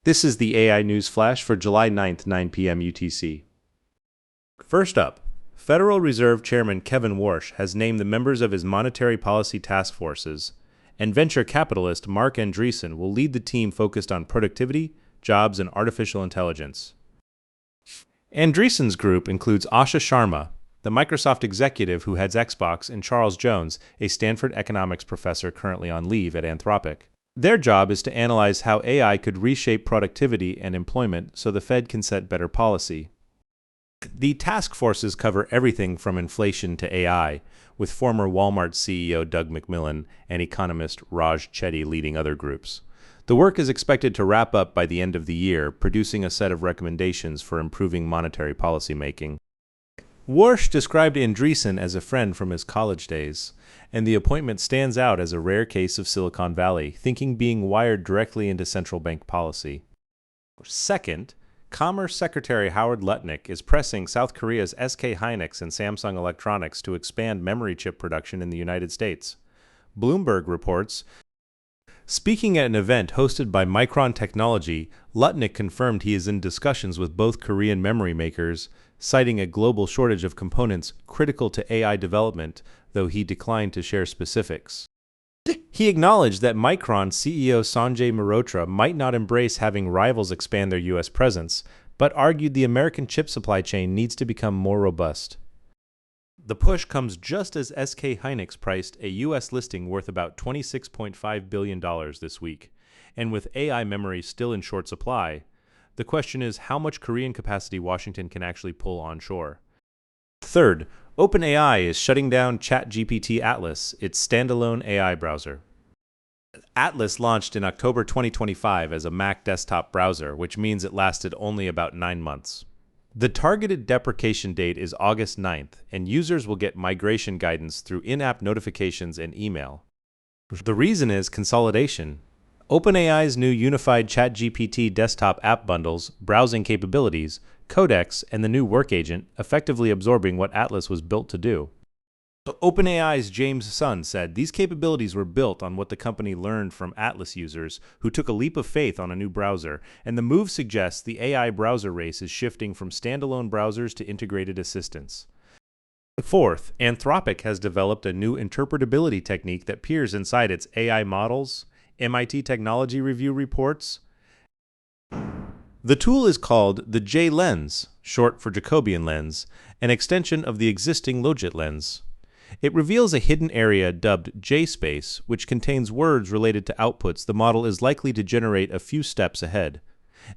This is the AI News Flash for July 9th, 9 p.m. UTC. First up, Federal Reserve Chairman Kevin Warsh has named the members of his monetary policy task forces, and venture capitalist Mark Andreessen will lead the team focused on productivity, jobs, and artificial intelligence. Andreessen's group includes Asha Sharma, the Microsoft executive who heads Xbox, and Charles Jones, a Stanford economics professor currently on leave at Anthropic. Their job is to analyze how AI could reshape productivity and employment so the Fed can set better policy. The task forces cover everything from inflation to AI, with former Walmart CEO Doug McMillon and economist Raj Chetty leading other groups. The work is expected to wrap up by the end of the year, producing a set of recommendations for improving monetary policy making. Warsh described Andreessen as a friend from his college days, and the appointment stands out as a rare case of Silicon Valley thinking being wired directly into central bank policy. Second, Commerce Secretary Howard Lutnick is pressing South Korea's SK Hynix and Samsung electronics to expand memory chip production in the United States. Bloomberg reports, speaking at an event hosted by Micron Technology, Lutnick confirmed he is in discussions with both Korean memory makers, citing a global shortage of components critical to AI development, though he declined to share specifics. He acknowledged that Micron CEO Sanjay Mehrotra might not embrace having rivals expand their U.S. presence, but argued the American chip supply chain needs to become more robust. The push comes just as SK Hynix priced a U.S. listing worth about $26.5 billion this week, and with AI memory still in short supply, the question is how much Korean capacity Washington can actually pull onshore. Third, OpenAI is shutting down ChatGPT Atlas, its standalone AI browser. Atlas launched in October 2025 as a Mac desktop browser, which means it lasted only about 9 months. The targeted deprecation date is August 9th, and users will get migration guidance through in-app notifications and email. The reason is consolidation. OpenAI's new unified ChatGPT desktop app bundles, browsing capabilities, codecs, and the new work agent, effectively absorbing what Atlas was built to do. OpenAI's James Sun said these capabilities were built on what the company learned from Atlas users who took a leap of faith on a new browser, and the move suggests the AI browser race is shifting from standalone browsers to integrated assistants. Fourth, Anthropic has developed a new interpretability technique that peers inside its AI models, MIT Technology Review reports. The tool is called the J-Lens, short for Jacobian lens, an extension of the existing Logit lens. It reveals a hidden area dubbed J-space, which contains words related to outputs the model is likely to generate a few steps ahead.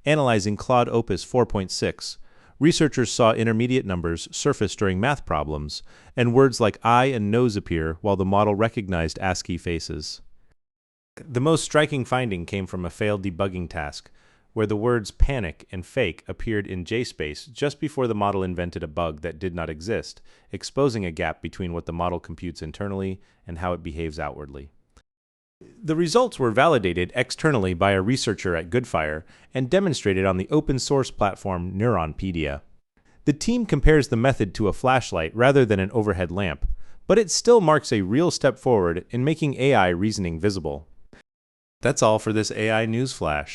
Analyzing Claude Opus 4.6, researchers saw intermediate numbers surface during math problems, and words like eye and nose appear while the model recognized ASCII faces. The most striking finding came from a failed debugging task, where the words panic and fake appeared in JSpace just before the model invented a bug that did not exist, exposing a gap between what the model computes internally and how it behaves outwardly. The results were validated externally by a researcher at Goodfire and demonstrated on the open-source platform Neuronpedia. The team compares the method to a flashlight rather than an overhead lamp, but it still marks a real step forward in making AI reasoning visible. That's all for this AI News Flash.